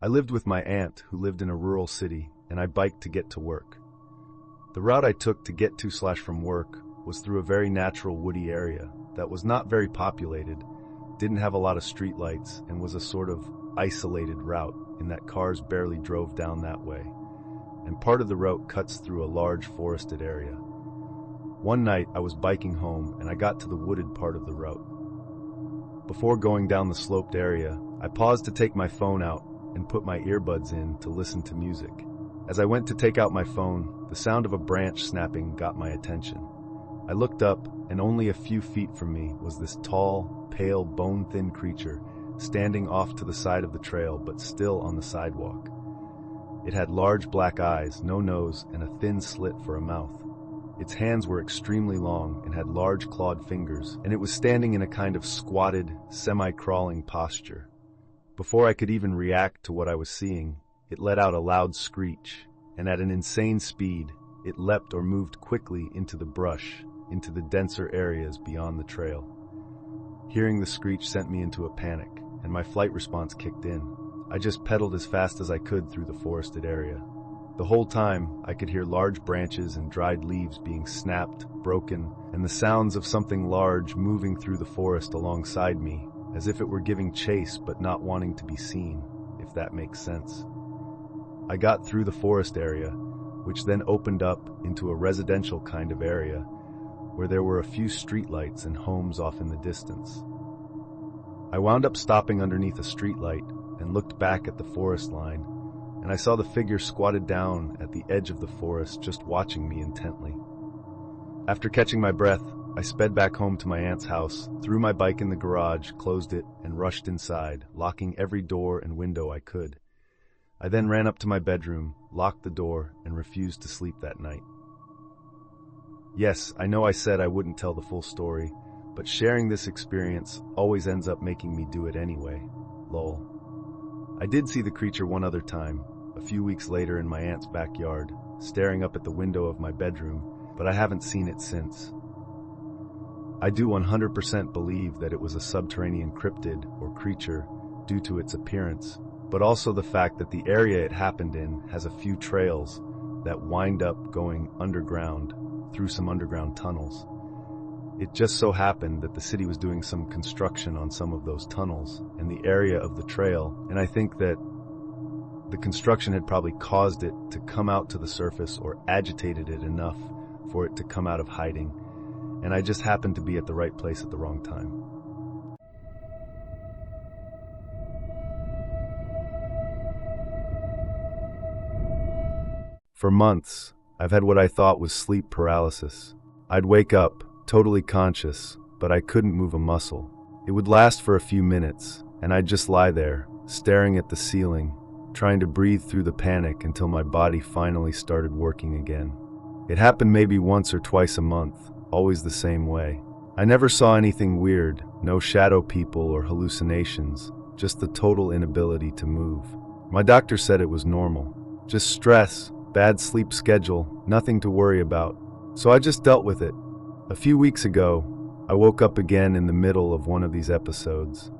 I lived with my aunt, who lived in a rural city, and I biked to get to work. The route I took to get to/from work was through a very natural woody area that was not very populated, didn't have a lot of streetlights, and was a sort of isolated route in that cars barely drove down that way. And part of the route cuts through a large forested area. One night I was biking home and I got to the wooded part of the route. Before going down the sloped area, I paused to take my phone out and put my earbuds in to listen to music. As I went to take out my phone, the sound of a branch snapping got my attention. I looked up, and only a few feet from me was this tall, pale, bone-thin creature standing off to the side of the trail but still on the sidewalk. It had large black eyes, no nose, and a thin slit for a mouth. Its hands were extremely long and had large clawed fingers, and it was standing in a kind of squatted, semi-crawling posture. Before I could even react to what I was seeing, it let out a loud screech, and at an insane speed, it leapt or moved quickly into the brush, into the denser areas beyond the trail. Hearing the screech sent me into a panic, and my flight response kicked in. I just pedaled as fast as I could through the forested area. The whole time, I could hear large branches and dried leaves being snapped, broken, and the sounds of something large moving through the forest alongside me, as if it were giving chase but not wanting to be seen, if that makes sense. I got through the forest area, which then opened up into a residential kind of area, where there were a few streetlights and homes off in the distance. I wound up stopping underneath a streetlight and looked back at the forest line, and I saw the figure squatted down at the edge of the forest just watching me intently. After catching my breath, I sped back home to my aunt's house, threw my bike in the garage, closed it, and rushed inside, locking every door and window I could. I then ran up to my bedroom, locked the door, and refused to sleep that night. Yes, I know I said I wouldn't tell the full story, but sharing this experience always ends up making me do it anyway. Lol. I did see the creature one other time, a few weeks later in my aunt's backyard, staring up at the window of my bedroom, but I haven't seen it since. I do 100% believe that it was a subterranean cryptid or creature due to its appearance, but also the fact that the area it happened in has a few trails that wind up going underground through some underground tunnels. It just so happened that the city was doing some construction on some of those tunnels and the area of the trail, and I think that the construction had probably caused it to come out to the surface or agitated it enough for it to come out of hiding, and I just happened to be at the right place at the wrong time. For months, I've had what I thought was sleep paralysis. I'd wake up, totally conscious, but I couldn't move a muscle. It would last for a few minutes, and I'd just lie there, staring at the ceiling, trying to breathe through the panic until my body finally started working again. It happened maybe once or twice a month, always the same way. I never saw anything weird, no shadow people or hallucinations, just the total inability to move. My doctor said it was normal. Just stress, bad sleep schedule, nothing to worry about. So I just dealt with it. A few weeks ago, I woke up again in the middle of one of these episodes.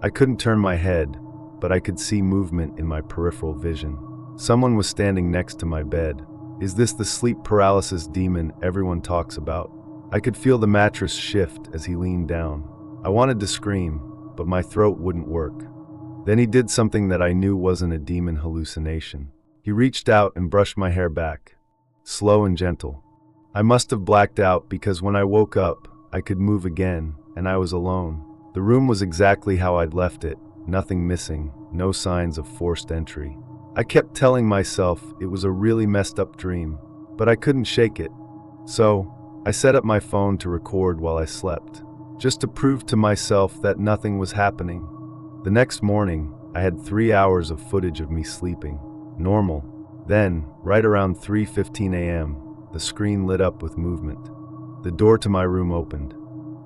I couldn't turn my head, but I could see movement in my peripheral vision. Someone was standing next to my bed. Is this the sleep paralysis demon everyone talks about? I could feel the mattress shift as he leaned down. I wanted to scream, but my throat wouldn't work. Then he did something that I knew wasn't a demon hallucination. He reached out and brushed my hair back, slow and gentle. I must have blacked out because when I woke up, I could move again, and I was alone. The room was exactly how I'd left it, nothing missing, no signs of forced entry. I kept telling myself it was a really messed up dream, but I couldn't shake it. So, I set up my phone to record while I slept, just to prove to myself that nothing was happening. The next morning, I had 3 hours of footage of me sleeping. Normal. Then, right around 3:15 a.m., the screen lit up with movement. The door to my room opened.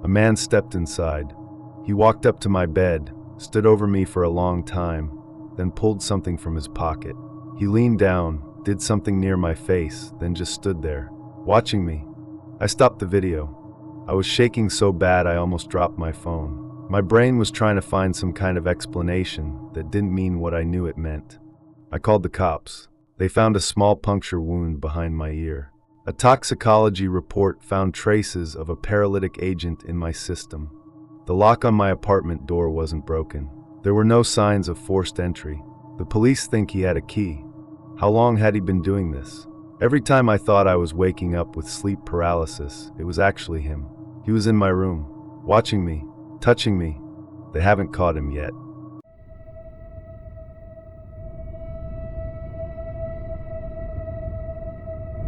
A man stepped inside. He walked up to my bed, stood over me for a long time, then pulled something from his pocket. He leaned down, did something near my face, then just stood there, watching me. I stopped the video. I was shaking so bad I almost dropped my phone. My brain was trying to find some kind of explanation that didn't mean what I knew it meant. I called the cops. They found a small puncture wound behind my ear. A toxicology report found traces of a paralytic agent in my system. The lock on my apartment door wasn't broken. There were no signs of forced entry. The police think he had a key. How long had he been doing this? Every time I thought I was waking up with sleep paralysis, it was actually him. He was in my room, watching me, touching me. They haven't caught him yet.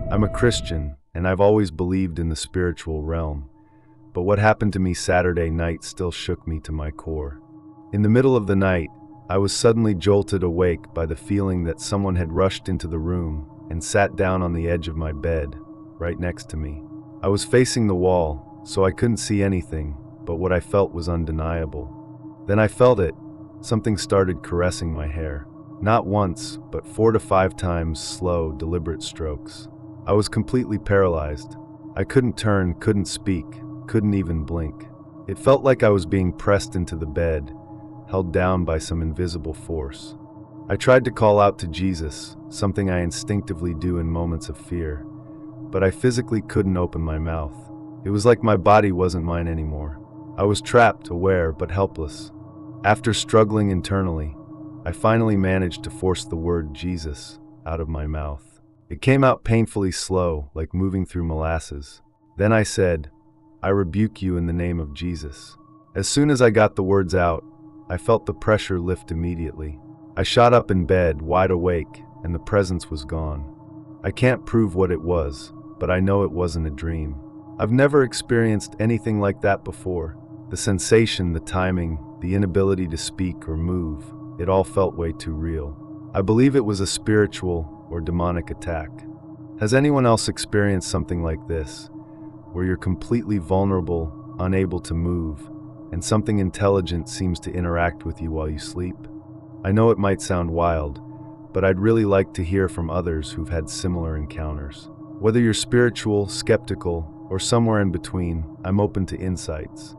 I'm a Christian, and I've always believed in the spiritual realm. But what happened to me Saturday night still shook me to my core. In the middle of the night, I was suddenly jolted awake by the feeling that someone had rushed into the room and sat down on the edge of my bed, right next to me. I was facing the wall, so I couldn't see anything, but what I felt was undeniable. Then I felt it. Something started caressing my hair. Not once, but 4 to 5 times, slow, deliberate strokes. I was completely paralyzed. I couldn't turn, couldn't speak, couldn't even blink. It felt like I was being pressed into the bed, held down by some invisible force. I tried to call out to Jesus, something I instinctively do in moments of fear, but I physically couldn't open my mouth. It was like my body wasn't mine anymore. I was trapped, aware, but helpless. After struggling internally, I finally managed to force the word Jesus out of my mouth. It came out painfully slow, like moving through molasses. Then I said, "I rebuke you in the name of Jesus." As soon as I got the words out, I felt the pressure lift immediately. I shot up in bed, wide awake, and the presence was gone. I can't prove what it was, but I know it wasn't a dream. I've never experienced anything like that before. The sensation, the timing, the inability to speak or move, it all felt way too real. I believe it was a spiritual or demonic attack. Has anyone else experienced something like this, where you're completely vulnerable, unable to move, and something intelligent seems to interact with you while you sleep? I know it might sound wild, but I'd really like to hear from others who've had similar encounters. Whether you're spiritual, skeptical, or somewhere in between, I'm open to insights.